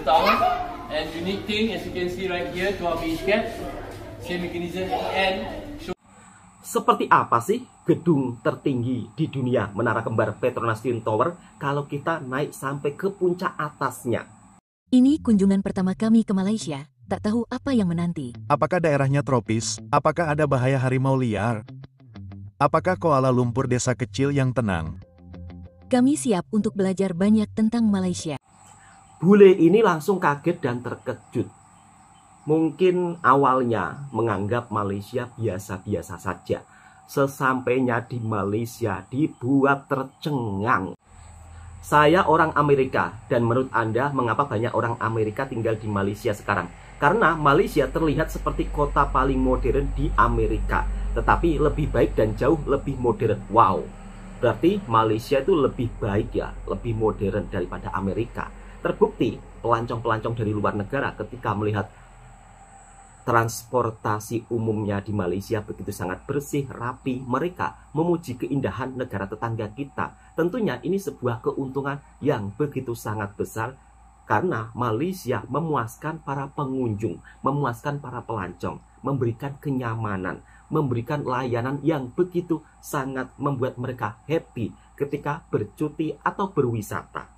tower. And unique thing, as you can see right here, to our base camp, same mechanism and Seperti apa sih gedung tertinggi di dunia, Menara Kembar Petronas Twin Tower, kalau kita naik sampai ke puncak atasnya? Ini kunjungan pertama kami ke Malaysia, tak tahu apa yang menanti. Apakah daerahnya tropis? Apakah ada bahaya harimau liar? Apakah Kuala Lumpur desa kecil yang tenang? Kami siap untuk belajar banyak tentang Malaysia. Bule ini langsung kaget dan terkejut. Mungkin awalnya menganggap Malaysia biasa-biasa saja. Sesampainya di Malaysia dibuat tercengang. Saya orang Amerika, dan menurut Anda mengapa banyak orang Amerika tinggal di Malaysia sekarang? Karena Malaysia terlihat seperti kota paling modern di Amerika, tetapi lebih baik dan jauh lebih modern. Wow, berarti Malaysia itu lebih baik ya, lebih modern daripada Amerika. Terbukti pelancong-pelancong dari luar negara ketika melihat transportasi umumnya di Malaysia begitu sangat bersih, rapi, mereka memuji keindahan negara tetangga kita. Tentunya ini sebuah keuntungan yang begitu sangat besar karena Malaysia memuaskan para pengunjung, memuaskan para pelancong, memberikan kenyamanan, memberikan layanan yang begitu sangat membuat mereka happy ketika bercuti atau berwisata.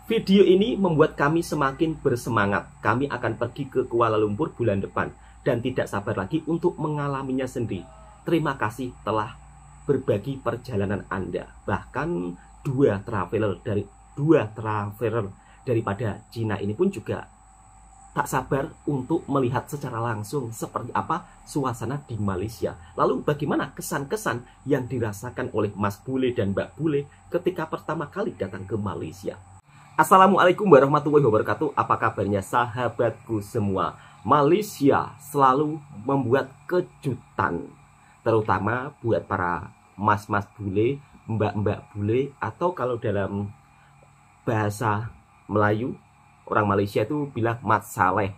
Video ini membuat kami semakin bersemangat. Kami akan pergi ke Kuala Lumpur bulan depan dan tidak sabar lagi untuk mengalaminya sendiri. Terima kasih telah berbagi perjalanan Anda. Bahkan dua traveler daripada Cina ini pun juga tak sabar untuk melihat secara langsung seperti apa suasana di Malaysia. Lalu bagaimana kesan-kesan yang dirasakan oleh Mas Bule dan Mbak Bule ketika pertama kali datang ke Malaysia. Assalamualaikum warahmatullahi wabarakatuh. Apa kabarnya sahabatku semua? Malaysia selalu membuat kejutan, terutama buat para mas-mas bule, mbak-mbak bule, atau kalau dalam bahasa Melayu orang Malaysia itu bilang Mat Saleh.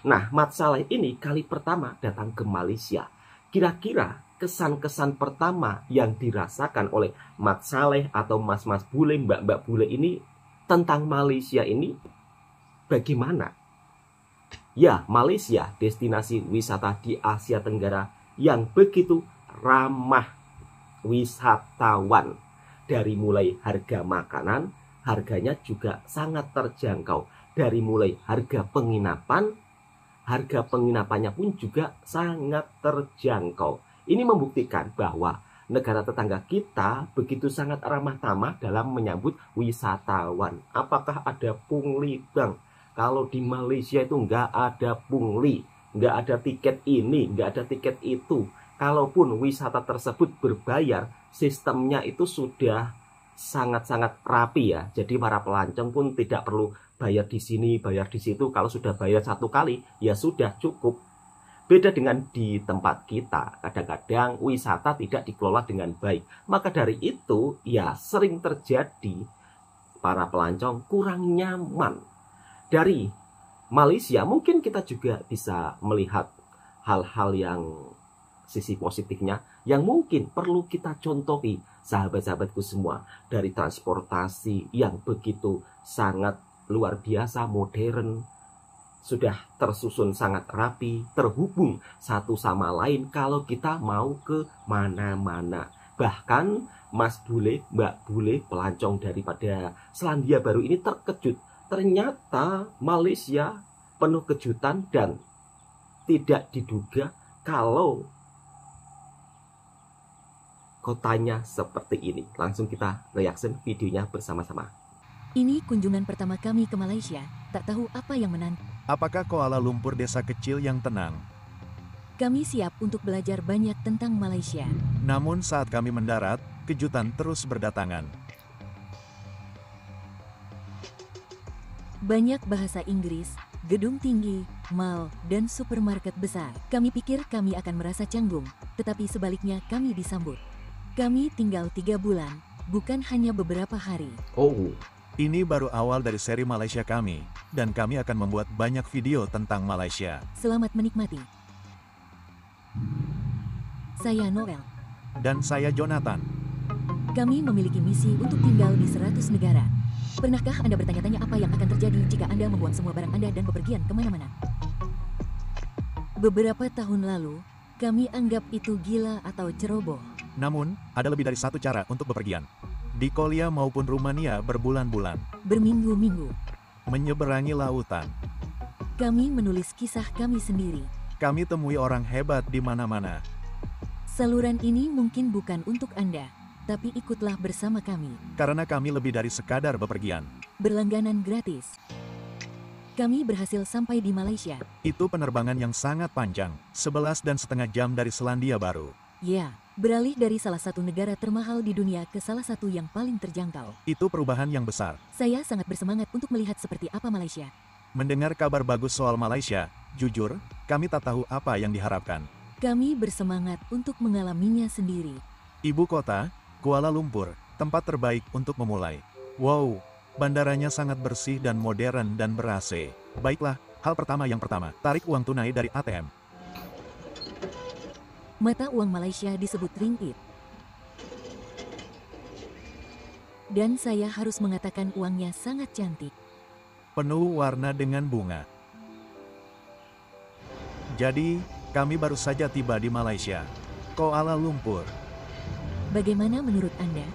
Nah, Mat Saleh ini kali pertama datang ke Malaysia. Kira-kira kesan-kesan pertama yang dirasakan oleh Mat Saleh atau mas-mas bule, mbak-mbak bule ini tentang Malaysia ini bagaimana? Ya, Malaysia destinasi wisata di Asia Tenggara yang begitu ramah wisatawan. Dari mulai harga makanan, harganya juga sangat terjangkau. Dari mulai harga penginapannya pun juga sangat terjangkau. Ini membuktikan bahwa negara tetangga kita begitu sangat ramah tamah dalam menyambut wisatawan. Apakah ada pungli, Bang? Kalau di Malaysia itu nggak ada pungli, nggak ada tiket ini, nggak ada tiket itu. Kalaupun wisata tersebut berbayar, sistemnya itu sudah sangat-sangat rapi ya. Jadi para pelancong pun tidak perlu bayar di sini, bayar di situ. Kalau sudah bayar satu kali, ya sudah cukup. Beda dengan di tempat kita, kadang-kadang wisata tidak dikelola dengan baik. Maka dari itu, ya sering terjadi para pelancong kurang nyaman. Dari Malaysia, mungkin kita juga bisa melihat hal-hal yang sisi positifnya, yang mungkin perlu kita contohi, sahabat-sahabatku semua. Dari transportasi yang begitu sangat luar biasa, modern, sudah tersusun sangat rapi, terhubung satu sama lain kalau kita mau ke mana-mana. Bahkan Mas Bule, Mbak Bule, pelancong daripada Selandia Baru ini terkejut. Ternyata Malaysia penuh kejutan dan tidak diduga kalau kotanya seperti ini. Langsung kita reaction videonya bersama-sama. Ini kunjungan pertama kami ke Malaysia, tak tahu apa yang menanti. Apakah Kuala Lumpur desa kecil yang tenang? Kami siap untuk belajar banyak tentang Malaysia. Namun saat kami mendarat, kejutan terus berdatangan. Banyak bahasa Inggris, gedung tinggi, mal, dan supermarket besar. Kami pikir kami akan merasa canggung, tetapi sebaliknya kami disambut. Kami tinggal 3 bulan, bukan hanya beberapa hari. Oh, Ini baru awal dari seri Malaysia kami, dan kami akan membuat banyak video tentang Malaysia. Selamat menikmati. Saya Noel. Dan saya Jonathan. Kami memiliki misi untuk tinggal di 100 negara. Pernahkah Anda bertanya-tanya apa yang akan terjadi jika Anda membuang semua barang Anda dan bepergian kemana-mana? Beberapa tahun lalu, kami anggap itu gila atau ceroboh. Namun, ada lebih dari satu cara untuk bepergian. Di Kolia maupun Rumania berbulan-bulan. Berminggu-minggu, Menyeberangi lautan. kami menulis kisah kami sendiri. Kami temui orang hebat di mana-mana. Saluran ini mungkin bukan untuk Anda, tapi ikutlah bersama kami. Karena kami lebih dari sekadar bepergian. Berlangganan gratis. Kami berhasil sampai di Malaysia. Itu penerbangan yang sangat panjang, 11,5 jam dari Selandia Baru. Ya, beralih dari salah satu negara termahal di dunia ke salah satu yang paling terjangkau. Itu perubahan yang besar. Saya sangat bersemangat untuk melihat seperti apa Malaysia. Mendengar kabar bagus soal Malaysia, jujur, kami tak tahu apa yang diharapkan. Kami bersemangat untuk mengalaminya sendiri. Ibu kota, Kuala Lumpur, tempat terbaik untuk memulai. Wow, bandaranya sangat bersih dan modern dan ber-AC. Baiklah, hal yang pertama, tarik uang tunai dari ATM. Mata uang Malaysia disebut ringgit. Dan saya harus mengatakan uangnya sangat cantik. Penuh warna dengan bunga. Jadi, kami baru saja tiba di Malaysia, Kuala Lumpur. Bagaimana menurut Anda?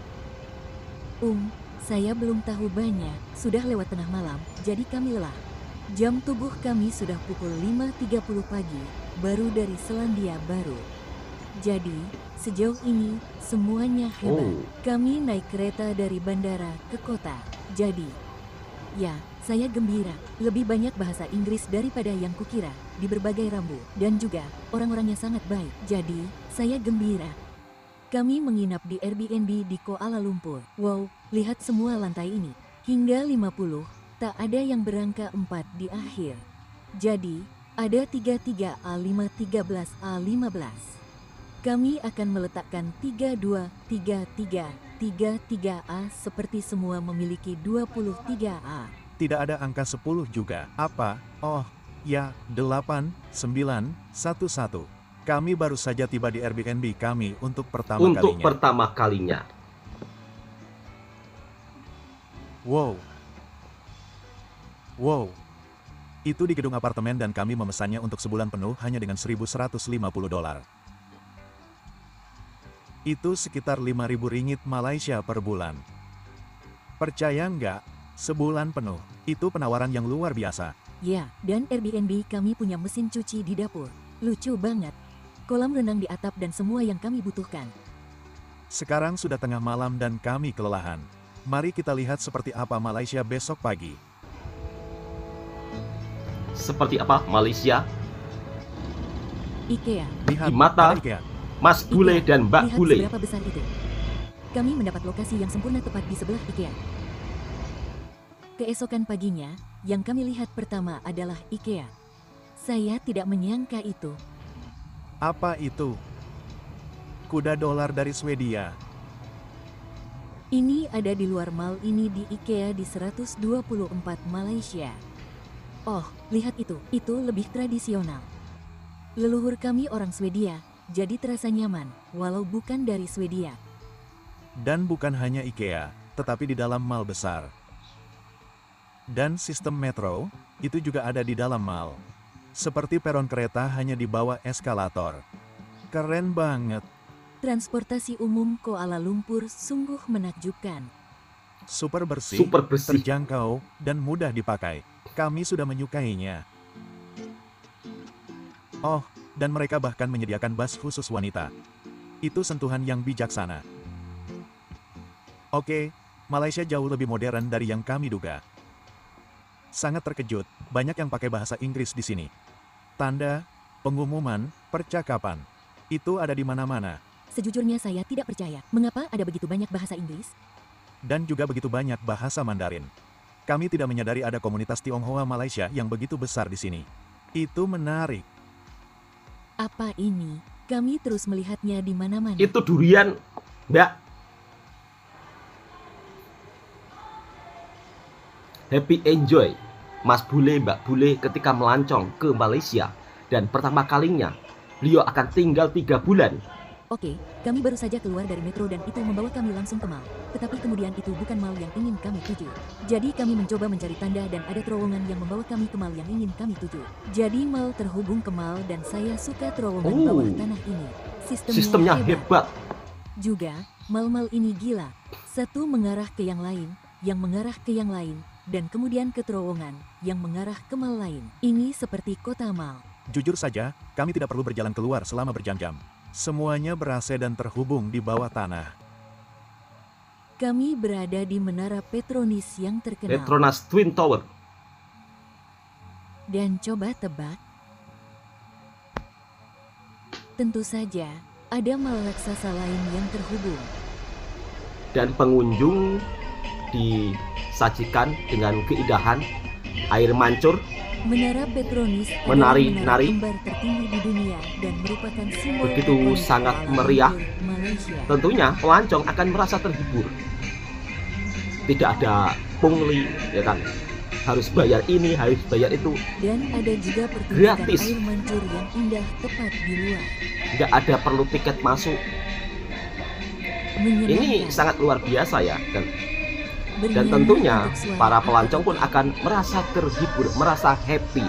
Saya belum tahu banyak. Sudah lewat tengah malam, jadi kami lelah. Jam tubuh kami sudah pukul 5.30 pagi, baru dari Selandia Baru. Jadi, sejauh ini semuanya hebat. Oh. Kami naik kereta dari bandara ke kota. Jadi, ya, saya gembira. Lebih banyak bahasa Inggris daripada yang kukira di berbagai rambu. Dan juga, orang-orangnya sangat baik. Jadi, saya gembira. Kami menginap di Airbnb di Kuala Lumpur. Wow, lihat semua lantai ini. Hingga 50, tak ada yang berangka 4 di akhir. Jadi, ada 33A5, 13A15. Kami akan meletakkan 32, 33, 33A seperti semua memiliki 23A. Tidak ada angka 10 juga. Apa? Oh, ya, 8, 9, 11. Kami baru saja tiba di Airbnb kami untuk pertama kalinya. Wow. Wow. Itu di gedung apartemen dan kami memesannya untuk sebulan penuh hanya dengan $1.150. Itu sekitar 5.000 ringgit Malaysia per bulan. Percaya nggak? Sebulan penuh. Itu penawaran yang luar biasa. Ya, dan Airbnb kami punya mesin cuci di dapur. Lucu banget. Kolam renang di atap dan semua yang kami butuhkan. Sekarang sudah tengah malam dan kami kelelahan. Mari kita lihat seperti apa Malaysia besok pagi. Seperti apa Malaysia? IKEA. Lihat Di mata ada IKEA. Mas Bule dan Mbak Lihat Bule. seberapa besar itu. Kami mendapat lokasi yang sempurna tepat di sebelah IKEA. Keesokan paginya, yang kami lihat pertama adalah IKEA. Saya tidak menyangka itu. Apa itu? Kuda dolar dari Swedia. Ini ada di luar mall ini di IKEA di 124 Malaysia. Oh, lihat itu. Itu lebih tradisional. Leluhur kami orang Swedia, jadi terasa nyaman, walau bukan dari Swedia. Dan bukan hanya IKEA, tetapi di dalam mall besar. Dan sistem metro, itu juga ada di dalam mall. Seperti peron kereta hanya di bawah eskalator. Keren banget. Transportasi umum Kuala Lumpur sungguh menakjubkan. Super bersih, terjangkau, dan mudah dipakai. Kami sudah menyukainya. Oh, dan mereka bahkan menyediakan bus khusus wanita. Itu sentuhan yang bijaksana. Oke, Malaysia jauh lebih modern dari yang kami duga. Sangat terkejut, banyak yang pakai bahasa Inggris di sini. Tanda, pengumuman, percakapan. Itu ada di mana-mana. Sejujurnya saya tidak percaya. Mengapa ada begitu banyak bahasa Inggris? Dan juga begitu banyak bahasa Mandarin. Kami tidak menyadari ada komunitas Tionghoa Malaysia yang begitu besar di sini. Itu menarik. Apa ini? Kami terus melihatnya di mana-mana. Itu durian, Mbak. Happy enjoy, Mas Bule, Mbak Bule ketika melancong ke Malaysia. Dan pertama kalinya, beliau akan tinggal 3 bulan Oke, kami baru saja keluar dari metro dan itu membawa kami langsung ke mall. Tetapi kemudian itu bukan mall yang ingin kami tuju. Jadi kami mencoba mencari tanda dan ada terowongan yang membawa kami ke mall yang ingin kami tuju. Jadi mall terhubung ke mall dan saya suka terowongan bawah tanah ini. Sistemnya hebat. Juga, mall-mall ini gila. Satu mengarah ke yang lain, yang mengarah ke yang lain, dan kemudian ke terowongan yang mengarah ke mall lain. Ini seperti kota mall. Jujur saja, kami tidak perlu berjalan keluar selama berjam-jam. Semuanya ber-AC dan terhubung di bawah tanah. Kami berada di Menara Petronas yang terkenal. Petronas Twin Tower. Dan coba tebak. Tentu saja, ada mall raksasa lain yang terhubung. Dan pengunjung disajikan dengan keindahan air mancur, Menara Petronas menari-nari, kembar tertinggi di dunia dan merupakan simbol begitu ikonik sangat alam meriah. luhur Malaysia. Tentunya pelancong akan merasa terhibur. Tidak ada pungli, ya kan? Harus bayar ini, harus bayar itu. Dan ada juga pertunjukan Gratis. air mancur yang indah tepat di luar. Nggak ada perlu tiket masuk. Ini Menyenangkan. sangat luar biasa ya. Dan Bernyanyi tentunya untuk suara para atau pelancong pun akan merasa terhibur, merasa happy.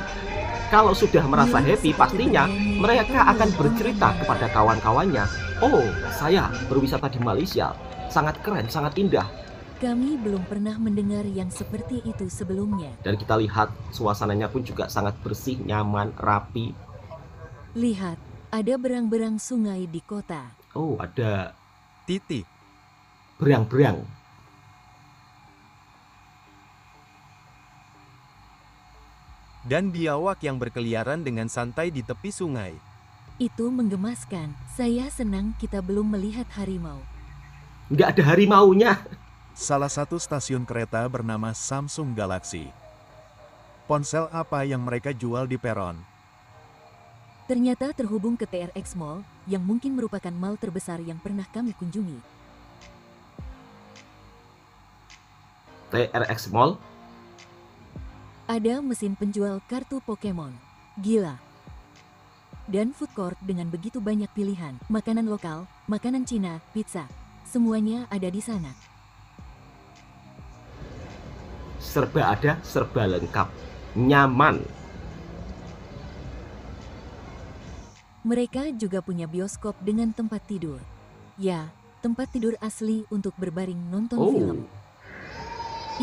Kalau sudah merasa happy, pastinya mereka akan bercerita kepada kawan-kawannya, "Oh, saya berwisata di Malaysia, sangat keren, sangat indah." Kami belum pernah mendengar yang seperti itu sebelumnya. Dan kita lihat suasananya pun juga sangat bersih, nyaman, rapi. Lihat, ada berang-berang sungai di kota. Oh, ada Titik. berang-berang. Dan biawak yang berkeliaran dengan santai di tepi sungai. Itu menggemaskan. Saya senang kita belum melihat harimau. Nggak ada harimaunya. Salah satu stasiun kereta bernama Samsung Galaxy. Ponsel apa yang mereka jual di peron? Ternyata terhubung ke TRX Mall, yang mungkin merupakan mall terbesar yang pernah kami kunjungi. TRX Mall. Ada mesin penjual kartu Pokemon. Gila. Dan food court dengan begitu banyak pilihan. Makanan lokal, makanan Cina, pizza. Semuanya ada di sana. Serba ada, serba lengkap. Nyaman. Mereka juga punya bioskop dengan tempat tidur. Ya, tempat tidur asli untuk berbaring nonton film.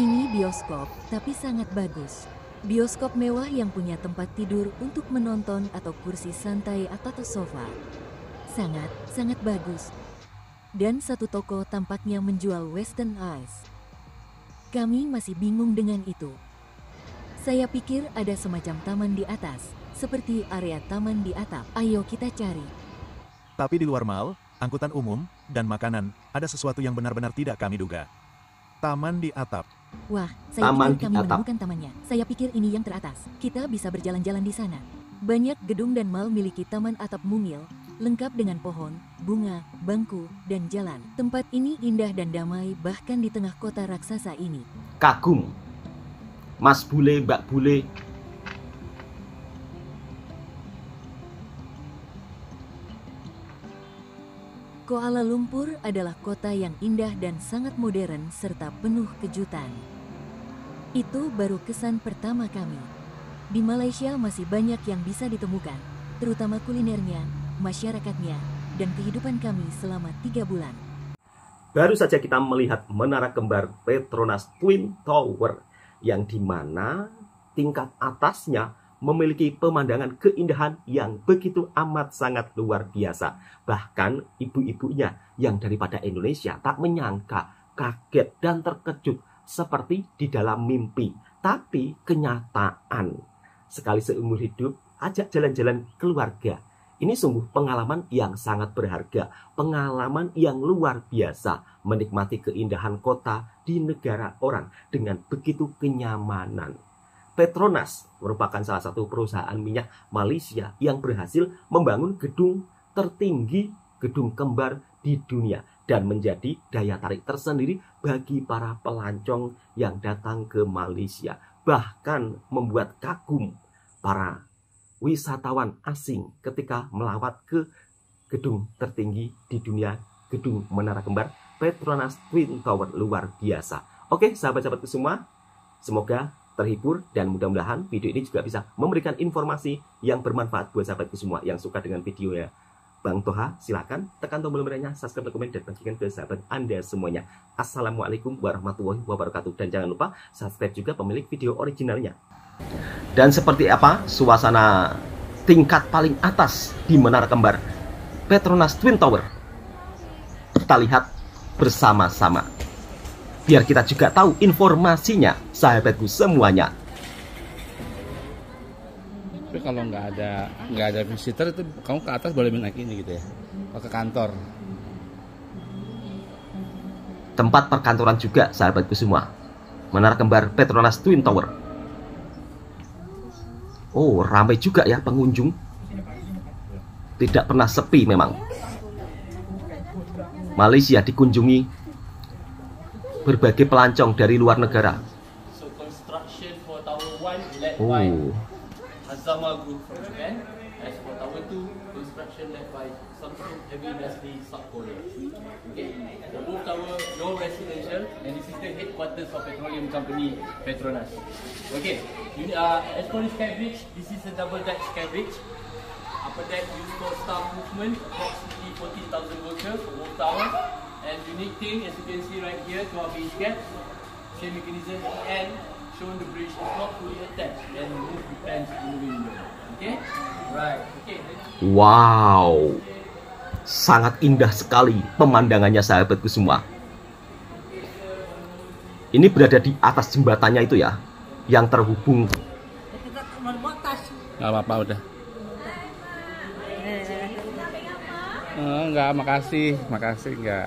Ini bioskop, tapi sangat bagus. Bioskop mewah yang punya tempat tidur untuk menonton atau kursi santai atau sofa. Sangat bagus. Dan satu toko tampaknya menjual Western Ice. Kami masih bingung dengan itu. Saya pikir ada semacam taman di atas, seperti area taman di atap. Ayo kita cari. Tapi di luar mall, angkutan umum, dan makanan, ada sesuatu yang benar-benar tidak kami duga. Taman di atap. Wah, saya Taman pikir kami di atap. menemukan tamannya. Saya pikir ini yang teratas. Kita bisa berjalan-jalan di sana. Banyak gedung dan mall miliki taman atap mungil, lengkap dengan pohon, bunga, bangku, dan jalan. Tempat ini indah dan damai bahkan di tengah kota raksasa ini. Kagum. Mas Bule, Mbak Bule. Kuala Lumpur adalah kota yang indah dan sangat modern serta penuh kejutan. Itu baru kesan pertama kami. Di Malaysia masih banyak yang bisa ditemukan, terutama kulinernya, masyarakatnya, dan kehidupan kami selama 3 bulan. Baru saja kita melihat menara kembar Petronas Twin Tower, yang dimana tingkat atasnya memiliki pemandangan keindahan yang begitu amat sangat luar biasa. Bahkan ibu-ibunya yang daripada Indonesia tak menyangka, kaget dan terkejut seperti di dalam mimpi. Tapi kenyataan, sekali seumur hidup ajak jalan-jalan keluarga. Ini sungguh pengalaman yang sangat berharga, pengalaman yang luar biasa, menikmati keindahan kota di negara orang dengan begitu kenyamanan. Petronas merupakan salah satu perusahaan minyak Malaysia yang berhasil membangun gedung tertinggi, gedung kembar di dunia, dan menjadi daya tarik tersendiri bagi para pelancong yang datang ke Malaysia. Bahkan membuat kagum para wisatawan asing ketika melawat ke gedung tertinggi di dunia, gedung Menara Kembar Petronas Twin Tower, luar biasa. Oke, sahabat-sahabatku semua, semoga terhibur dan mudah-mudahan video ini juga bisa memberikan informasi yang bermanfaat buat sahabatku semua. Yang suka dengan video ya Bang Toha, silakan tekan tombol merahnya, subscribe, komen, dan bagikan ke sahabat Anda semuanya. Assalamualaikum warahmatullahi wabarakatuh. Dan jangan lupa subscribe juga pemilik video originalnya. Dan seperti apa suasana tingkat paling atas di Menara Kembar Petronas Twin Tower? Kita lihat bersama-sama, biar kita juga tahu informasinya, sahabatku semuanya. Tapi kalau nggak ada visitor itu kamu ke atas boleh naik ini gitu ya, ke kantor. Tempat perkantoran juga, sahabatku semua. Menara Kembar Petronas Twin Tower. Oh, ramai juga ya pengunjung. Tidak pernah sepi memang. Malaysia dikunjungi berbagai pelancong dari luar negara. So construction for Tower 1 led by Azama Group from Japan. As for Tower 2, construction led by Samsung Heavy Industry South Korea. Okay, the both tower no residential, and this is the headquarters of petroleum company Petronas. Okay, as for this sky bridge, this is a double deck sky bridge. Upper deck used for staff movement, approximately 14,000 workers for both towers. And unique thing, as you can see right here to our base cap, same mechanism and showing the bridge is not fully attached and move depends in the window. Okay, right? Okay. Wow, sangat indah sekali pemandangannya, sahabatku semua. Ini berada di atas jembatannya itu ya, yang terhubung. Nggak apa-apa udah. Enggak, makasih enggak.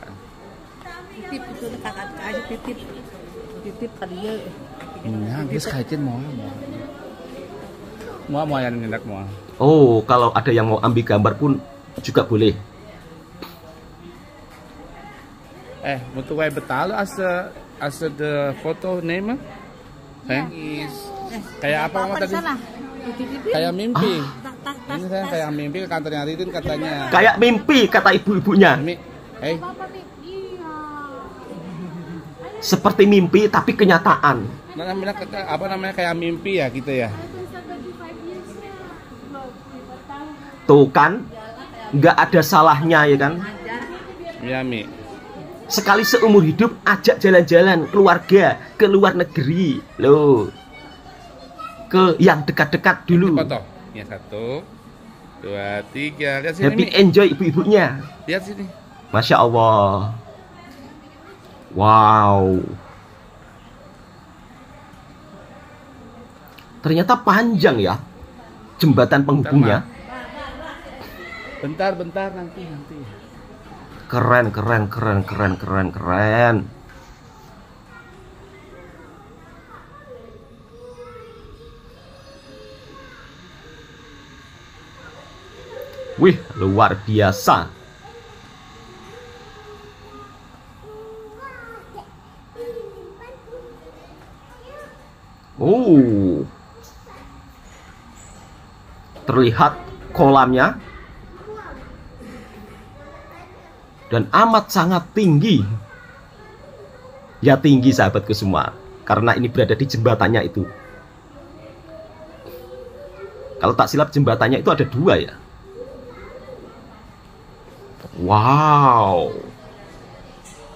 Titip itu kakak aja titip ke dia. Nah, guys kaitin mau yang ngendak mau. Oh, kalau ada yang mau ambil gambar pun juga boleh. Untuk way betal as the photo name, kayak apa kamu tadi? Kayak mimpi. Ini saya kayak mimpi ke kantornya Ridin katanya. Kayak mimpi kata ibu-ibunya. Seperti mimpi tapi kenyataan. Apa namanya kayak mimpi ya gitu ya. Tuh kan, nggak ada salahnya ya kan. Iya Mi. Sekali seumur hidup ajak jalan-jalan keluarga ke luar negeri loh. Ke yang dekat-dekat dulu. Foto. Ya 1, 2, 3. Lihat sini. Happy enjoy ibu-ibunya. Lihat sini. Masya Allah. Wow. Ternyata panjang ya jembatan penghubungnya. Bentar nanti. Keren. Wih, luar biasa. Oh, terlihat kolamnya dan amat sangat tinggi. Ya tinggi, sahabatku semua, karena ini berada di jembatannya itu. Kalau tak silap jembatannya itu ada 2 ya. Wow,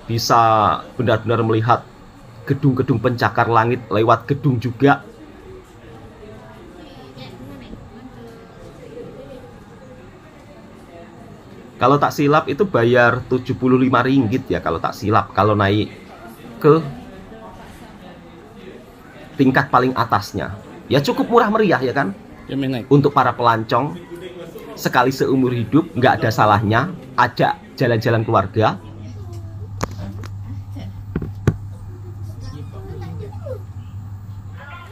bisa benar-benar melihat gedung-gedung pencakar langit lewat gedung juga. Kalau tak silap itu bayar 75 ringgit ya kalau tak silap, kalau naik ke tingkat paling atasnya. Ya cukup murah meriah ya kan. Untuk para pelancong sekali seumur hidup, nggak ada salahnya ajak jalan-jalan keluarga.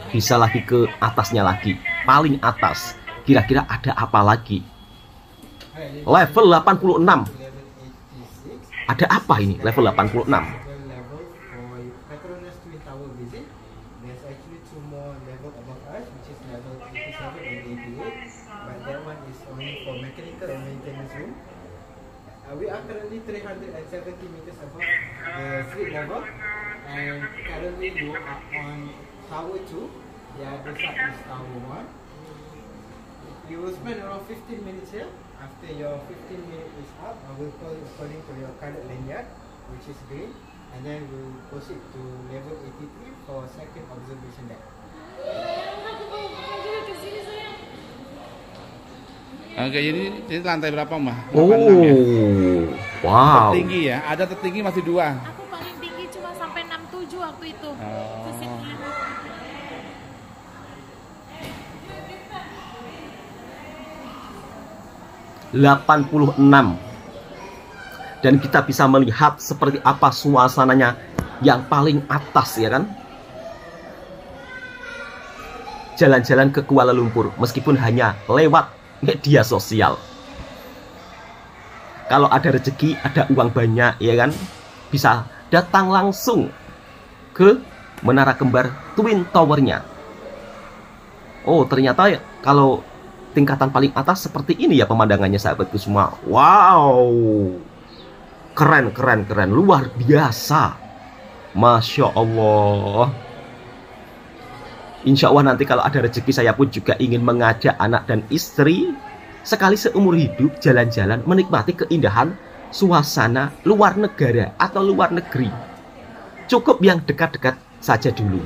Bisa lagi ke atasnya lagi, paling atas. Kira-kira ada apa lagi? Level 86. Ada apa ini level 86? We are currently 370 meters above the street level, and currently you are on Tower 2. The other side is Tower 1. You will spend around 15 minutes here. After your 15 minutes is up, I will call you according to your colored lanyard, which is green, and then we'll proceed to level 83 for second observation deck. Oke, ini lantai berapa, Mbak? Oh, ya? wow. Tertinggi ya, ada tertinggi masih 2. Aku paling tinggi cuma sampai 67 waktu itu. Visitnya. 86 dan kita bisa melihat seperti apa suasananya yang paling atas, ya kan? Jalan-jalan ke Kuala Lumpur meskipun hanya lewat media sosial. Kalau ada rezeki, ada uang banyak, ya kan, bisa datang langsung ke Menara Kembar Twin Tower-nya. Oh, ternyata ya, kalau tingkatan paling atas seperti ini ya pemandangannya, sahabatku semua. Wow, keren, keren, keren, luar biasa, Masya Allah. Insya Allah nanti kalau ada rezeki, saya pun juga ingin mengajak anak dan istri sekali seumur hidup jalan-jalan menikmati keindahan suasana luar negara atau luar negeri. Cukup yang dekat-dekat saja dulu,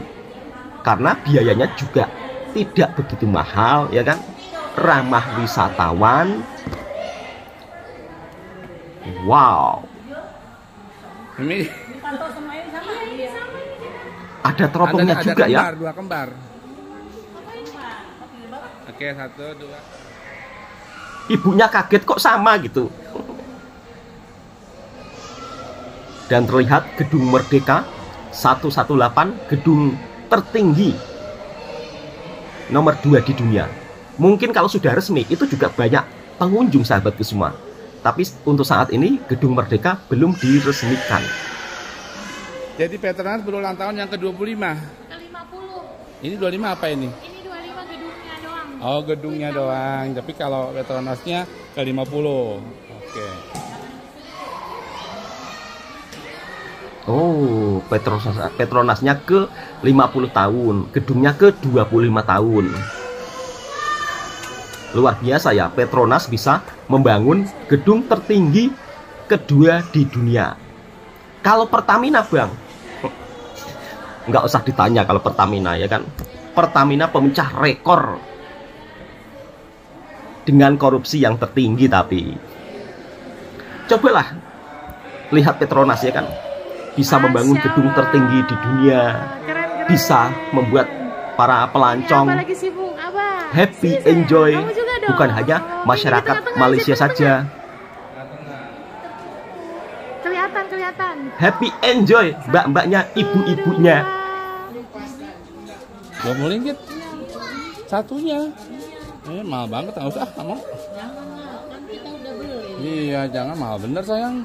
karena biayanya juga tidak begitu mahal, ya kan? Ramah wisatawan. Wow. Ini ada teropongnya juga kembar, ya. 2 kembar. Oke, 1, 2. Ibunya kaget kok sama gitu. Dan terlihat Gedung Merdeka 118, gedung tertinggi nomor 2 di dunia. Mungkin kalau sudah resmi itu juga banyak pengunjung, sahabatku semua. Tapi untuk saat ini Gedung Merdeka belum diresmikan. Jadi Petronas berulang tahun yang ke-25. Ke-50. Ini 25 apa ini? Ini 25 gedungnya doang. Oh, gedungnya doang. Tapi kalau Petronasnya ke-50. Oke. Oh, Petronasnya ke 50 tahun, gedungnya ke 25 tahun. Luar biasa ya, Petronas bisa membangun gedung tertinggi kedua di dunia. Kalau Pertamina, Bang, nggak usah ditanya kalau Pertamina, ya kan? Pertamina pemecah rekor dengan korupsi yang tertinggi. Tapi cobalah lihat Petronas, ya kan, bisa membangun gedung tertinggi di dunia, bisa membuat para pelancong happy, enjoy, bukan hanya masyarakat Malaysia saja. Kelihatan. Happy, enjoy, mbak-mbaknya, ibu-ibunya. 20 ringgit satunya. Mahal banget, nggak usah, kamu. Iya, jangan, mahal bener sayang.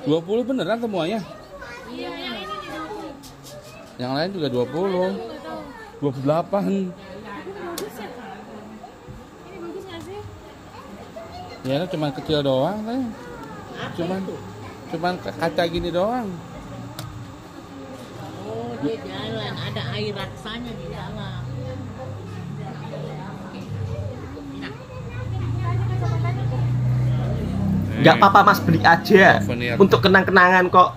20 beneran semuanya? Iya, yang ini 20. Yang lain juga 20. 28. Ini bagus ya, Kak? Ini bagus nggak sih? Ya, cuma kecil doang, sayang. Cuman kaca gini doang. Oh, dia jalan, ada air raksanya di dalam. Nggak apa-apa Mas, beli aja untuk kenang-kenangan kok.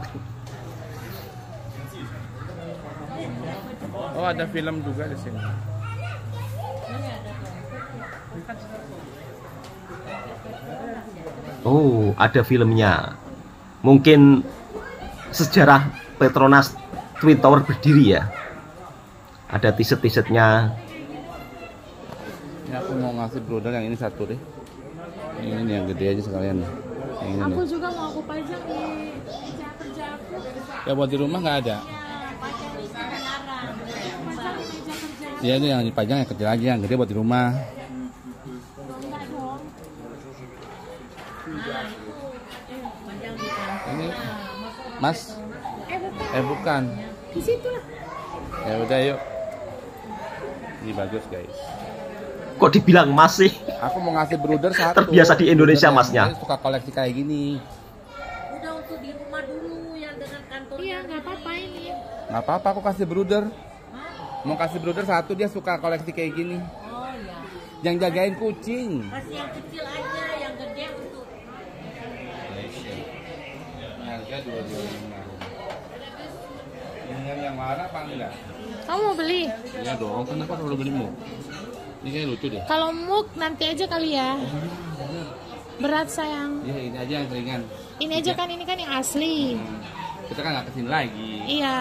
Oh, ada film juga di sini. Oh, ada filmnya. Mungkin sejarah Petronas Twin Tower berdiri ya. Ada t-shirt-t-shirtnya. Ini aku mau ngasih brother yang ini satu deh. Ini yang gede aja sekalian. Yang ini Aku nih. juga mau aku pajang di meja kerja aku. Ya buat di rumah nggak ada. Pajang di meja kerja. Ya itu yang dipajang yang kecil aja, yang gede buat di rumah. Enggak dong. Ini Mas. Bukan. Di situ lah. Ya udah yuk. Ini bagus guys. Kok dibilang masih? Aku mau ngasih brother satu. Terbiasa di Indonesia Brother masnya. yang suka koleksi kayak gini. Udah untuk di rumah dulu yang dengan kantornya. Iya, nggak apa-apa ini. Nggak apa-apa, aku kasih brother. Mau kasih brother satu, dia suka koleksi kayak gini. Oh ya. Yang jagain kucing. Kasih yang kecil aja, yang gede untuk. Harga 225. Yang warna apa enggak? Kamu mau beli? Iya dong, kenapa perlu belimu? Ini kayak lucu deh. Kalau muk nanti aja kali ya. Berat sayang. Iya, ini aja yang ringan. Ini aja kan, ini kan yang asli. Kita kan nggak kesini lagi. Iya.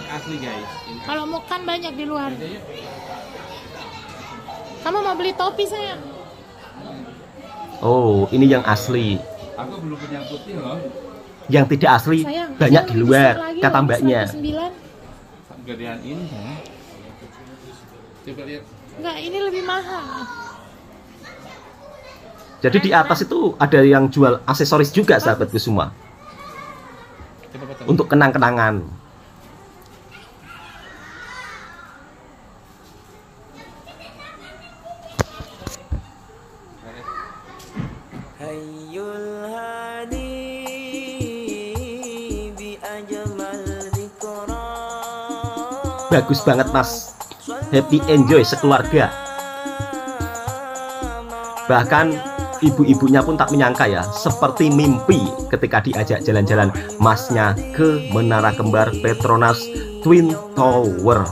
Asli guys. Kalau muk kan banyak di luar. Kamu mau beli topi sayang? Oh, ini yang asli. Aku belum punya putih loh. Yang tidak asli Sayang, banyak yang di luar, besar lagi kata loh, mbaknya. 109. Gedean ini ya. Coba lihat. Enggak, ini lebih mahal. Jadi di atas itu ada yang jual aksesoris juga, sahabatku semua. Coba potong. Untuk kenang-kenangan. Bagus banget mas, happy enjoy sekeluarga. Bahkan ibu-ibunya pun tak menyangka ya, seperti mimpi ketika diajak jalan-jalan masnya ke Menara Kembar Petronas Twin Tower.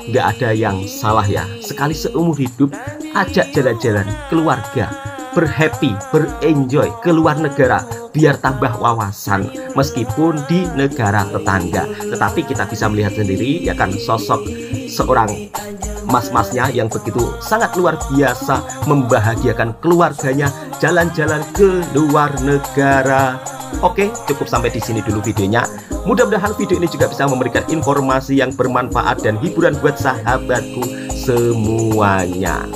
Nggak ada yang salah ya, sekali seumur hidup ajak jalan-jalan keluarga, berhappy, berenjoy ke luar negara, biar tambah wawasan meskipun di negara tetangga. Tetapi kita bisa melihat sendiri ya kan, sosok seorang mas-masnya yang begitu sangat luar biasa membahagiakan keluarganya jalan-jalan ke luar negara. Oke, cukup sampai di sini dulu videonya. Mudah-mudahan video ini juga bisa memberikan informasi yang bermanfaat dan hiburan buat sahabatku semuanya.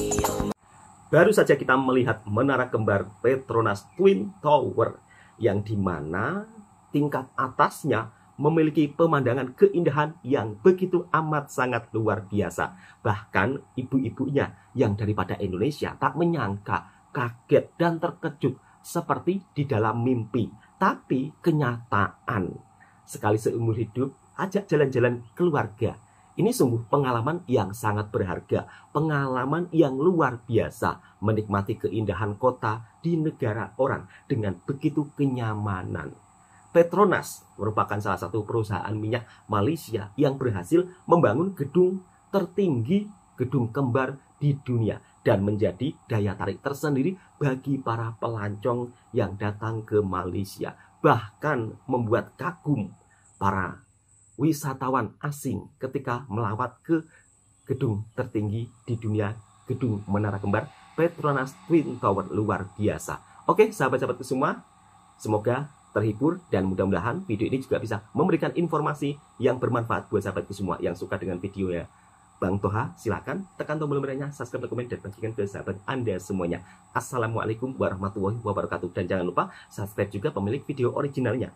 Baru saja kita melihat Menara Kembar Petronas Twin Tower, yang dimana tingkat atasnya memiliki pemandangan keindahan yang begitu amat sangat luar biasa. Bahkan ibu-ibunya yang daripada Indonesia tak menyangka, kaget dan terkejut seperti di dalam mimpi. Tapi kenyataan, sekali seumur hidup ajak jalan-jalan keluarga. Ini sungguh pengalaman yang sangat berharga, pengalaman yang luar biasa, menikmati keindahan kota di negara orang dengan begitu kenyamanan. Petronas merupakan salah satu perusahaan minyak Malaysia yang berhasil membangun gedung tertinggi, gedung kembar di dunia, dan menjadi daya tarik tersendiri bagi para pelancong yang datang ke Malaysia. Bahkan membuat kagum para wisatawan asing ketika melawat ke gedung tertinggi di dunia, gedung Menara Kembar Petronas Twin Tower. Luar biasa. Oke, sahabat-sahabatku semua, semoga terhibur dan mudah-mudahan video ini juga bisa memberikan informasi yang bermanfaat buat sahabatku semua. Yang suka dengan video ya Bang Toha, silakan tekan tombol merahnya, subscribe, komen, dan bagikan ke sahabat Anda semuanya. Assalamualaikum warahmatullahi wabarakatuh. Dan jangan lupa subscribe juga pemilik video originalnya.